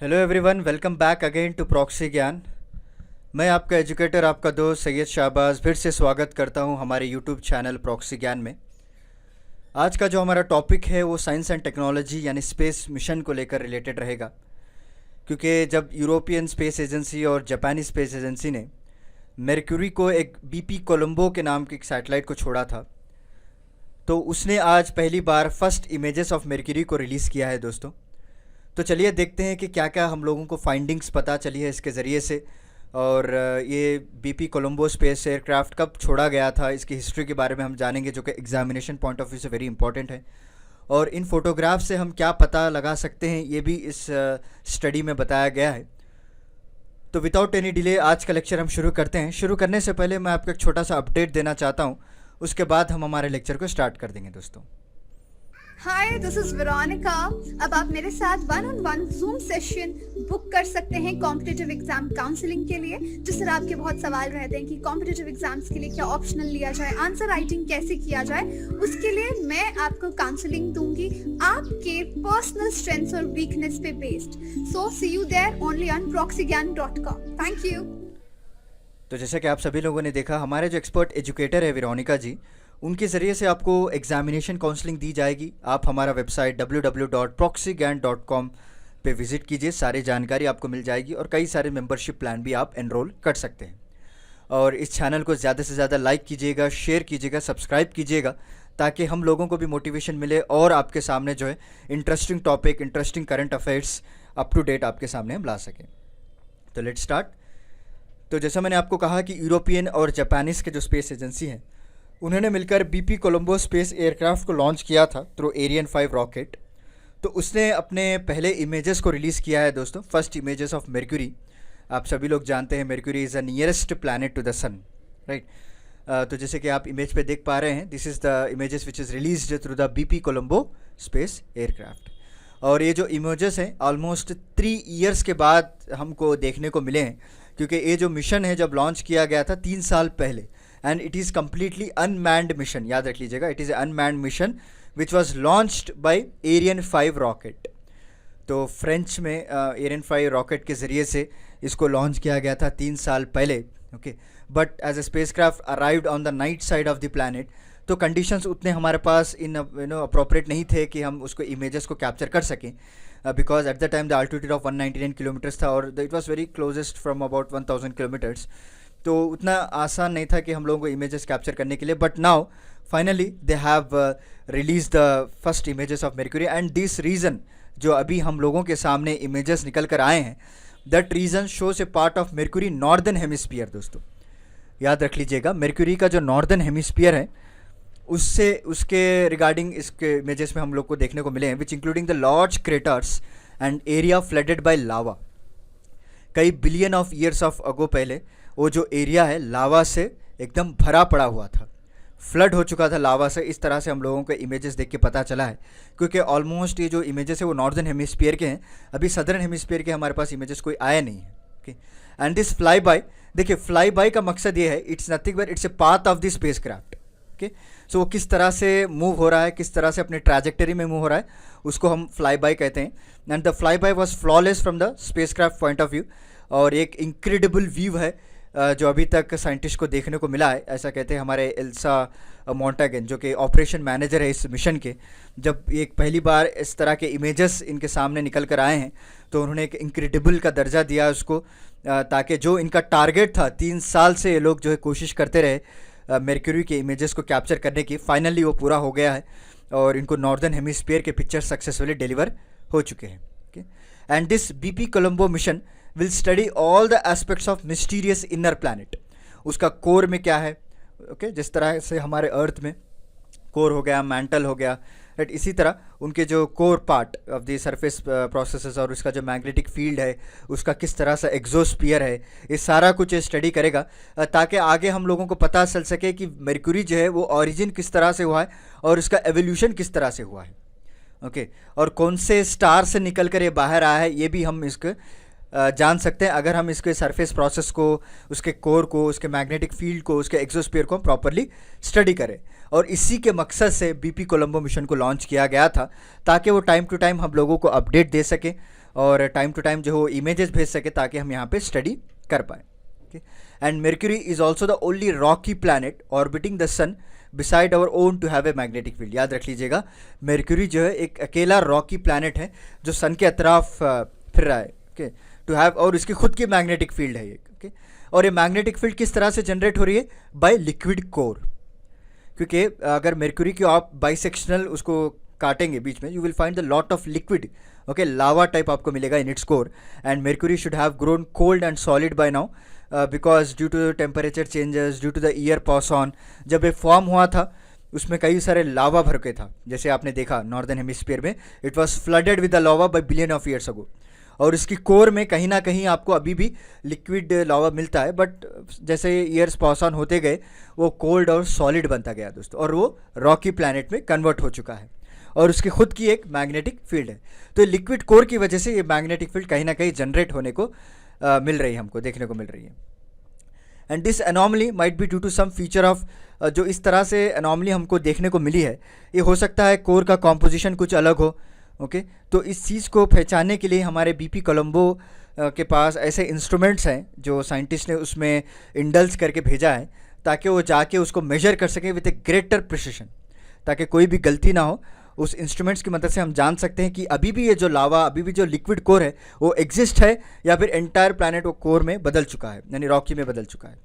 Hello everyone, welcome back again to proxy Gyan. मैं आपका educator, आपका दोस्त सैयद शाहबाज फिर से स्वागत करता हूं हमारे यूट्यूब चैनल प्रॉक्सी ज्ञान में। आज का जो हमारा टॉपिक है वो साइंस एंड टेक्नोलॉजी यानी स्पेस मिशन को लेकर रिलेटेड रहेगा, क्योंकि जब यूरोपियन स्पेस एजेंसी और जापानी स्पेस एजेंसी ने मेरक्यूरी को एक बीपी कोलंबो के नाम की एक सैटेलाइट को छोड़ा था, तो उसने आज पहली बार फर्स्ट इमेजेस ऑफ मेरक्यूरी को रिलीज़ किया है दोस्तों। तो चलिए देखते हैं कि क्या क्या हम लोगों को फाइंडिंग्स पता चली है इसके ज़रिए से, और ये बीपी कोलंबो स्पेस एयरक्राफ्ट कब छोड़ा गया था, इसकी हिस्ट्री के बारे में हम जानेंगे, जो कि एग्जामिनेशन पॉइंट ऑफ व्यू से वेरी इंपॉर्टेंट है। और इन फोटोग्राफ से हम क्या पता लगा सकते हैं ये भी इस स्टडी में बताया गया है। तो विदाउट एनी डिले आज का लेक्चर हम शुरू करते हैं। शुरू करने से पहले मैं आपको एक छोटा सा अपडेट देना चाहता हूँ, उसके बाद हम हमारे लेक्चर को स्टार्ट कर देंगे दोस्तों। हाय, दिस इज वेरोनिका। अब आप मेरे साथ one on one zoom session book कर सकते हैं कॉम्पिटिटिव एग्जाम काउंसलिंग के लिए। जिस तरह आपके बहुत सवाल रहते हैं कि कॉम्पिटिटिव एग्जाम्स के लिए क्या ऑप्शनल लिया जाए, आंसर राइटिंग कैसे किया जाए, उसके लिए मैं आपको काउंसलिंग दूंगी आपके पर्सनल स्ट्रेंथ्स और वीकनेस पे based. So see you there only on proxygyan.com। Thank you. तो जैसे कि आप सभी लोगों ने देखा, हमारे जो एक्सपर्ट एजुकेटर है वेरोनिका जी, उनके ज़रिए से आपको एग्जामिनेशन काउंसलिंग दी जाएगी। आप हमारा वेबसाइट www.proxygyan.com पे विज़िट कीजिए, सारी जानकारी आपको मिल जाएगी और कई सारे मेंबरशिप प्लान भी आप एनरोल कर सकते हैं। और इस चैनल को ज़्यादा से ज़्यादा लाइक कीजिएगा, शेयर कीजिएगा, सब्सक्राइब कीजिएगा, ताकि हम लोगों को भी मोटिवेशन मिले और आपके सामने जो है interesting topic, interesting current affairs up to date आपके सामने हम ला सकें। तो लेट्स स्टार्ट। तो जैसा मैंने आपको कहा कि यूरोपियन और जापानीज़ के जो स्पेस एजेंसी हैं, उन्होंने मिलकर बीपी कोलंबो स्पेस एयरक्राफ्ट को लॉन्च किया था थ्रू एरियन 5 रॉकेट। तो उसने अपने पहले इमेजेस को रिलीज़ किया है दोस्तों, फर्स्ट इमेजेस ऑफ मेरक्यूरी। आप सभी लोग जानते हैं Mercury is the nearest planet to the sun, right. तो जैसे कि आप इमेज पे देख पा रहे हैं, this is the images which is released through the BP Colombo space aircraft. और ये जो इमेजेस हैं ऑलमोस्ट 3 ईयर्स के बाद हमको देखने को मिले हैं, क्योंकि ये जो मिशन है जब लॉन्च किया गया था 3 साल पहले, and it is completely unmanned mission. याद रख लीजिएगा, it is unmanned mission which was launched by Ariane 5 rocket. तो फ्रेंच में एरियन 5 रॉकेट के ज़रिए से इसको लॉन्च किया गया था 3 साल पहले, okay. But as a spacecraft arrived on the night side of the planet, तो कंडीशंस उतने हमारे पास अप्रोप्रिएट नहीं थे कि हम उसको इमेजेस को कैप्चर कर सकें, because at the time the altitude of 199 kilometres था और it was very closest from about 1000 kilometres. तो उतना आसान नहीं था कि हम लोगों को इमेजेस कैप्चर करने के लिए। But now finally they have release the first images of Mercury, and this reason जो अभी हम लोगों के सामने इमेजेस निकल कर आए हैं, that reason shows a part of Mercury northern hemisphere. दोस्तों याद रख लीजिएगा, मेरक्यूरी का जो नॉर्दर्न हेमिस्फीयर है उससे उसके रिगार्डिंग इसके इमेजेस में हम लोग को देखने को मिले हैं, which including the large craters and area flooded by lava. कई billion of years of ago पहले वो जो एरिया है लावा से एकदम भरा पड़ा हुआ था, फ्लड हो चुका था लावा से। इस तरह से हम लोगों को इमेजेस देख के पता चला है, क्योंकि ऑलमोस्ट ये जो इमेजेस है वो नॉर्दर्न हेमिस्फीयर के हैं, अभी सदर्न हेमिस्फीयर के हमारे पास इमेजेस कोई आया नहीं है, okay. And this fly by, देखिए फ्लाई बाय का मकसद ये है, it's nothing but it's a path of the space craft, okay. So वो किस तरह से मूव हो रहा है, किस तरह से अपने ट्रैजेक्टरी में मूव हो रहा है, उसको हम फ्लाई बाय कहते हैं। And the fly bye was flawless from the space craft point of view, और एक इंक्रेडिबल व्यू है जो अभी तक साइंटिस्ट को देखने को मिला है, ऐसा कहते हैं हमारे एल्सा मोंटागन, जो कि ऑपरेशन मैनेजर है इस मिशन के। जब एक पहली बार इस तरह के इमेजेस इनके सामने निकल कर आए हैं, तो उन्होंने एक इंक्रेडिबल का दर्जा दिया उसको, ताकि जो इनका टारगेट था 3 साल से ये लोग जो है कोशिश करते रहे मेरक्यूरी के इमेजेस को कैप्चर करने की, फाइनली वो पूरा हो गया है और इनको नॉर्दर्न हेमिस्फीयर के पिक्चर सक्सेसफुली डिलीवर हो चुके हैं, okay. And this BP Colombo mission will study all the aspects of mysterious inner planet. उसका कोर में क्या है, ओके, जिस तरह से हमारे अर्थ में कोर हो गया, मैंटल हो गया, राइट, इसी तरह उनके जो core part of the surface processes और उसका जो मैग्नेटिक फील्ड है, उसका किस तरह से एग्जोस्फीयर है, ये सारा कुछ स्टडी करेगा, ताकि आगे हम लोगों को पता चल सके कि मेरक्यूरी जो है वो ऑरिजिन किस तरह से हुआ है और उसका एवोल्यूशन किस तरह से हुआ है, ओके। और कौन से स्टार से निकल कर ये बाहर आया है, ये भी हम इसको जान सकते हैं अगर हम इसके सरफेस प्रोसेस को, उसके कोर को, उसके मैग्नेटिक फील्ड को, उसके एक्सोस्फीयर को प्रॉपरली स्टडी करें। और इसी के मकसद से बीपी कोलंबो मिशन को लॉन्च किया गया था, ताकि वो टाइम टू टाइम हम लोगों को अपडेट दे सके और टाइम टू टाइम जो इमेजेस भेज सके, ताकि हम यहाँ पे स्टडी कर पाए। And Mercury is also the only rocky planet orbiting the sun beside our own to have a magnetic field. याद रख लीजिएगा, मेर्क्यूरी जो है एक अकेला रॉकी प्लैनेट है जो सन के अतराफ फिर रहा है, ओके, टू हैव, और इसकी खुद की मैग्नेटिक फील्ड है ये, ओके। और ये मैग्नेटिक फील्ड किस तरह से जनरेट हो रही है? By liquid core. क्योंकि अगर मेर्क्यूरी की आप बाइसेक्शनल उसको काटेंगे बीच में, you will find the lot of liquid, okay, lava type आपको मिलेगा in its core. And Mercury should have grown cold and solid by now, because due to temperature changes, due to the year pass on, जब ये form हुआ था उसमें कई सारे लावा भर के था, जैसे आपने देखा नॉर्दर्न हेमिस्फीयर में it was flooded with the lava by billion of years ago. और इसकी कोर में कहीं ना कहीं आपको अभी भी लिक्विड लावा मिलता है, बट जैसे ईयर्स पास ऑन होते गए वो कोल्ड और सॉलिड बनता गया दोस्तों, और वो रॉकी प्लैनेट में कन्वर्ट हो चुका है और उसकी खुद की एक मैग्नेटिक फील्ड है। तो लिक्विड कोर की वजह से ये मैग्नेटिक फील्ड कहीं ना कहीं जनरेट होने को मिल रही है, हमको देखने को मिल रही है। And this anomaly might be due to some feature of, जो इस तरह से एनॉमली हमको देखने को मिली है, ये हो सकता है कोर का कॉम्पोजिशन कुछ अलग हो, ओके। तो इस चीज़ को पहचानने के लिए हमारे बीपी कोलंबो के पास ऐसे इंस्ट्रूमेंट्स हैं जो साइंटिस्ट ने उसमें इंडल्स करके भेजा है, ताकि वो जाके उसको मेजर कर सकें विद ए ग्रेटर प्रिसिशन, ताकि कोई भी गलती ना हो। उस इंस्ट्रूमेंट्स की मदद से हम जान सकते हैं कि अभी भी ये जो लावा, अभी भी जो लिक्विड कोर है वो एग्जिस्ट है, या फिर एंटायर प्लैनेट वो कोर में बदल चुका है, यानी रॉकी में बदल चुका है।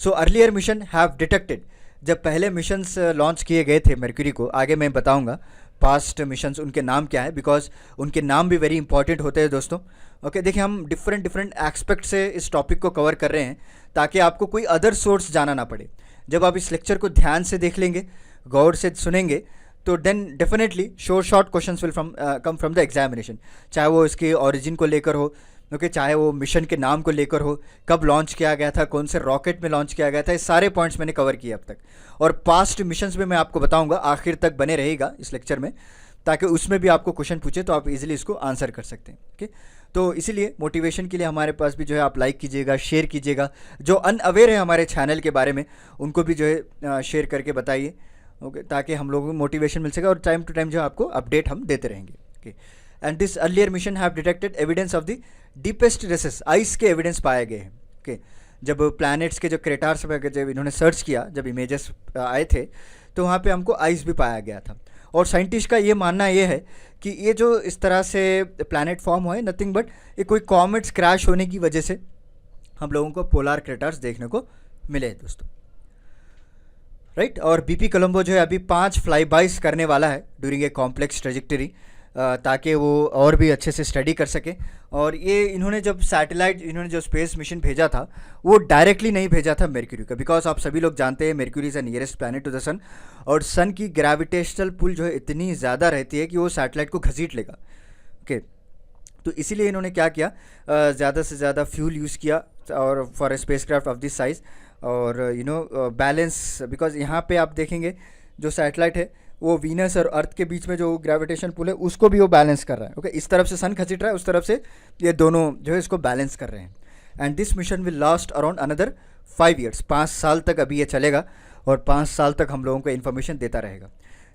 So earlier mission have detected, जब पहले मिशंस लॉन्च किए गए थे मेर्क्यूरी को, आगे मैं बताऊंगा पास्ट मिशंस उनके नाम क्या है, बिकॉज उनके नाम भी वेरी इंपॉर्टेंट होते हैं दोस्तों, ओके। देखिए, हम डिफरेंट एस्पेक्ट से इस टॉपिक को कवर कर रहे हैं ताकि आपको कोई अदर सोर्स जाना ना पड़े। जब आप इस लेक्चर को ध्यान से देख लेंगे, गौर से सुनेंगे, तो then definitely short questions will come from the examination, चाहे वो इसके ओरिजिन को लेकर हो, ओके, चाहे वो मिशन के नाम को लेकर हो, कब लॉन्च किया गया था, कौन से रॉकेट में लॉन्च किया गया था, ये सारे पॉइंट्स मैंने कवर किए अब तक। और पास्ट मिशंस में मैं आपको बताऊंगा, आखिर तक बने रहेगा इस लेक्चर में, ताकि उसमें भी आपको क्वेश्चन पूछे तो आप इजीली इसको आंसर कर सकते हैं, ओके। तो इसीलिए मोटिवेशन के लिए हमारे पास भी जो है आप लाइक कीजिएगा, शेयर कीजिएगा, जो अनअवेयर है हमारे चैनल के बारे में उनको भी जो है शेयर करके बताइए, ओके, ताकि हम लोगों को मोटिवेशन मिल सके और टाइम टू टाइम जो आपको अपडेट हम देते रहेंगे, okay. And this earlier mission have detected evidence of the deepest recesses, ice के एविडेंस पाए गए हैं, ओके। जब प्लैनेट्स के जो क्रेटार्स वगैरह जब इन्होंने सर्च किया, जब इमेजेस आए थे, तो वहाँ पे हमको आइस भी पाया गया था। और साइंटिस्ट का ये मानना ये है कि ये जो इस तरह से प्लैनेट फॉर्म हुए, नथिंग बट ये कोई कॉमेट्स क्रैश होने की वजह से हम लोगों को पोलार क्रेटर्स देखने को मिले हैं दोस्तों, राइट। और बीपी कोलंबो जो है अभी 5 फ्लाईबाइज करने वाला है ड्यूरिंग ए कॉम्प्लेक्स ट्रेजेक्टरी, ताकि वो और भी अच्छे से स्टडी कर सके। और ये इन्होंने जब सैटेलाइट, इन्होंने जो स्पेस मिशन भेजा था वो डायरेक्टली नहीं भेजा था मेर्क्यूरी का, बिकॉज आप सभी लोग जानते हैं Mercury is the nearest planet to the sun, और सन की ग्रेविटेशनल पुल जो है इतनी ज़्यादा रहती है कि वो सैटेलाइट को घसीट लेगा, ओके। तो इसीलिए इन्होंने क्या किया, ज़्यादा से ज़्यादा फ्यूल यूज़ किया और for a spacecraft of this size, और बैलेंस, बिकॉज यहाँ पे आप देखेंगे जो सैटेलाइट है वो वीनस और अर्थ के बीच में जो ग्रेविटेशन पुल है उसको भी वो बैलेंस कर रहा है, ओके। इस तरफ से सन खसीट रहा है, उस तरफ से ये दोनों जो है इसको बैलेंस कर रहे हैं। And this mission will last around another 5 years, 5 साल तक अभी ये चलेगा और 5 साल तक हम लोगों को इन्फॉर्मेशन देता रहेगा।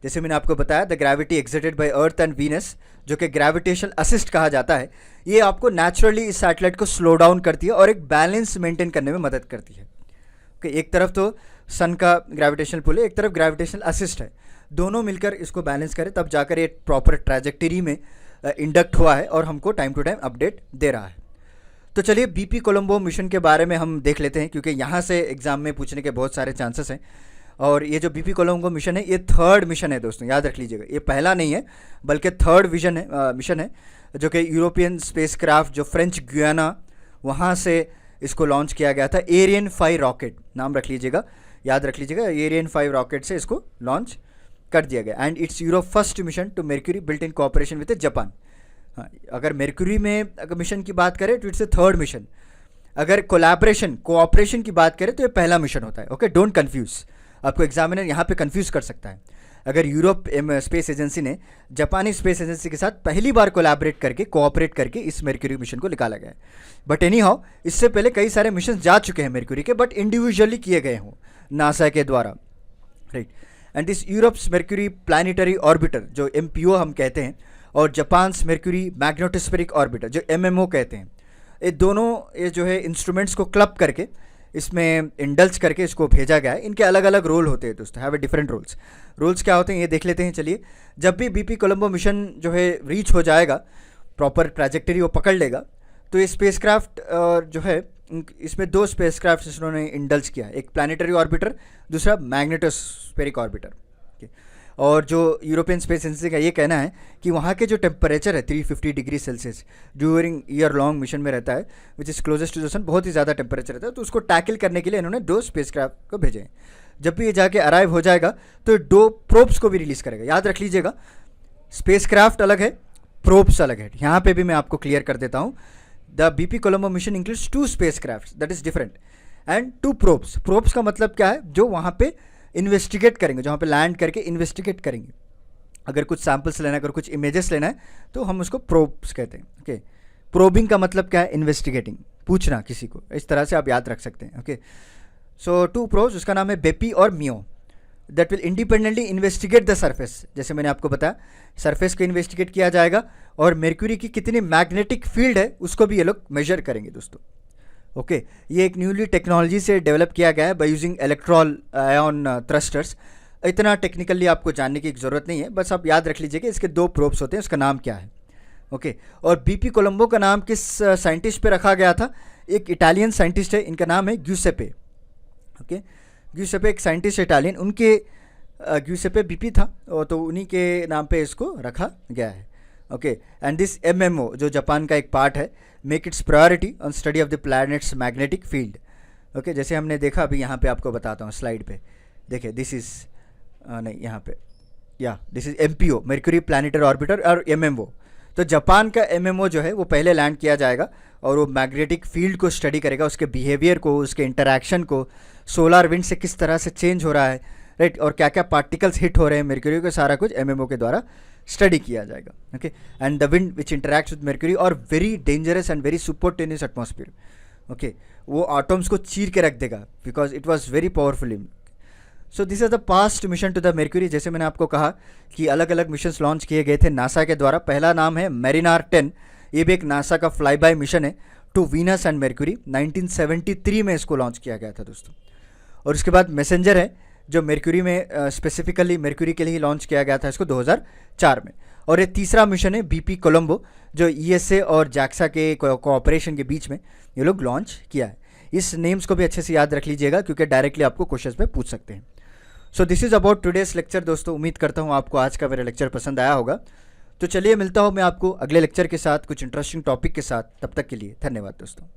जैसे मैंने आपको बताया, the gravity exerted by earth and Venus, जो कि ग्रेविटेशनल असिस्ट कहा जाता है, ये आपको नेचुरली इस सैटेलाइट को स्लो डाउन करती है और एक बैलेंस मेंटेन करने में मदद करती है, ओके। एक तरफ तो सन का ग्रेविटेशनल पुल है, एक तरफ ग्रेविटेशनल असिस्ट है, दोनों मिलकर इसको बैलेंस करें, तब जाकर ये प्रॉपर ट्रैजेक्टरी में इंडक्ट हुआ है और हमको टाइम टू टाइम अपडेट दे रहा है। तो चलिए बीपी कोलंबो मिशन के बारे में हम देख लेते हैं, क्योंकि यहाँ से एग्जाम में पूछने के बहुत सारे चांसेस हैं। और ये जो बीपी कोलंबो मिशन है ये 3rd मिशन है दोस्तों, याद रख लीजिएगा, ये पहला नहीं है बल्कि 3rd मिशन है, जो कि यूरोपियन स्पेसक्राफ्ट जो फ्रेंच गुयाना वहाँ से इसको लॉन्च किया गया था। एरियन 5 रॉकेट नाम रख लीजिएगा, याद रख लीजिएगा, एरियन 5 रॉकेट से इसको लॉन्च कर दिया गया। And it's Euro first mission to Mercury built in cooperation with Japan. हाँ, अगर मेर्क्यूरी में अगर मिशन की बात करें तो इट्स ए 3rd मिशन, अगर कोऑपरेशन की बात करें तो ये पहला मिशन होता है, ओके। डोंट कंफ्यूज, आपको एग्जामिनर यहाँ पे कंफ्यूज कर सकता है। अगर यूरोप स्पेस एजेंसी ने जापानी स्पेस एजेंसी के साथ पहली बार कोऑपरेट करके इस मेर्क्यूरी मिशन को निकाला गया है। बट एनी हाउ, इससे पहले कई सारे मिशन जा चुके हैं मेर्क्यूरी के, बट इंडिविजुअली किए गए हों नासा के द्वारा, right. And this Europe's Mercury planetary orbiter जो MPO हम कहते हैं, और जापान्स मेर्क्यूरी मैग्नेटोस्फेरिक ऑर्बिटर जो MMO कहते हैं, ये दोनों ये जो है इंस्ट्रूमेंट्स को क्लब करके इसमें इंडल्ज करके इसको भेजा गया है। इनके अलग अलग रोल होते हैं दोस्तों, हैव ए डिफरेंट रोल्स क्या होते हैं ये देख लेते हैं। चलिए, जब भी BP कोलंबो मिशन जो है रीच हो जाएगा, प्रॉपर ट्रैजेक्टरी वो पकड़ लेगा, तो ये स्पेसक्राफ्ट जो है इसमें 2 स्पेसक्राफ्ट इन्होंने इंडल्ज किया है, एक प्लानिटरी ऑर्बिटर, दूसरा मैग्नेटोस्फेरिक ऑर्बिटर। और जो यूरोपियन स्पेस एजेंसी का ये कहना है कि वहाँ के जो टेम्परेचर है 350 degree Celsius during year long mission में रहता है, which is closest to the sun, बहुत ही ज़्यादा टेम्परेचर रहता है। तो उसको टैकल करने के लिए इन्होंने 2 स्पेसक्राफ्ट को भेजे हैं। जब भी ये जाके अराइव हो जाएगा तो 2 प्रोब्स को भी रिलीज़ करेगा। याद रख लीजिएगा, स्पेसक्राफ्ट अलग है, प्रोब्स अलग है। यहाँ पे भी मैं आपको क्लियर कर देता हूँ, the BP Colombo mission includes 2 spacecraft, that is different, and 2 probes. Probes का मतलब क्या है, जो वहाँ पे इन्वेस्टिगेट करेंगे, जहाँ पे लैंड करके इन्वेस्टिगेट करेंगे। अगर कुछ सैम्पल्स लेना है, अगर कुछ इमेजेस लेना है, तो हम उसको प्रोब्स कहते हैं। ओके, प्रोबिंग का मतलब क्या है, इन्वेस्टिगेटिंग, पूछना किसी को, इस तरह से आप याद रख सकते हैं। ओके, सो 2 प्रोब्स, उसका नाम है बेपी और Mio, that will independently investigate the surface. जैसे मैंने आपको बताया, सरफेस को इन्वेस्टिगेट किया जाएगा, और मेर्क्यूरी की कितनी मैग्नेटिक फील्ड है उसको भी ये लोग मेजर करेंगे दोस्तों। ओके, ये एक न्यूली टेक्नोलॉजी से डेवलप किया गया है by using electron ion thrusters. इतना टेक्निकली आपको जानने की ज़रूरत नहीं है, बस आप याद रख लीजिए कि इसके 2 प्रोब्स होते हैं, उसका नाम क्या है। ओके, और BP कोलंबो का नाम किस साइंटिस्ट पे रखा गया था, एक इटालियन साइंटिस्ट है, इनका नाम है ग्यूसेपे। ओके, ग्यूसेपे एक साइंटिस्ट है इटालियन, उनके ग्यूसेपे BP था, तो उन्हीं के नाम पे इसको रखा गया है। ओके, एंड दिस MMO जो जापान का एक पार्ट है, make it's priority on study of the planets magnetic field. Okay, जैसे हमने देखा, अभी यहाँ पे आपको बताता हूँ स्लाइड पे, देखिए दिस इज़ नहीं यहाँ पे, या this is MPO Mercury planetary orbiter और MMO। तो जापान का MMO जो है वो पहले लैंड किया जाएगा, और वो मैग्नेटिक फील्ड को स्टडी करेगा, उसके बिहेवियर को, उसके इंटरैक्शन को, सोलर विंड से किस तरह से चेंज हो रहा है, राइट, और क्या क्या पार्टिकल्स हिट हो रहे हैं मेर्क्यूरी को, सारा कुछ MMO के द्वारा स्टडी किया जाएगा। Okay, and the wind which interacts with Mercury और very dangerous and very supertenuous atmosphere. Okay, वो एटम्स को चीर के रख देगा, because it was very powerful. So this is the past mission to the Mercury. जैसे मैंने आपको कहा कि अलग अलग मिशंस लॉन्च किए गए थे नासा के द्वारा। पहला नाम है मेरिनार 10, ये भी एक नासा का फ्लाई बाय मिशन है टू वीनस एंड मेर्क्यूरी। 1973 में इसको लॉन्च किया गया था दोस्तों। और उसके बाद मैसेंजर है, जो मेर्क्यूरी में स्पेसिफिकली मेर्क्यूरी के लिए लॉन्च किया गया था इसको 2004 में। और ये तीसरा मिशन है BP कोलंबो, जो ESA और JAXA के कोऑपरेशन के बीच में ये लोग लॉन्च किया है। इस नेम्स को भी अच्छे से याद रख लीजिएगा, क्योंकि डायरेक्टली आपको क्वेश्चंस में पूछ सकते हैं। So this is about today's lecture दोस्तों। उम्मीद करता हूँ आपको आज का मेरा लेक्चर पसंद आया होगा। तो चलिए, मिलता हूँ मैं आपको अगले लेक्चर के साथ, कुछ इंटरेस्टिंग टॉपिक के साथ। तब तक के लिए धन्यवाद दोस्तों।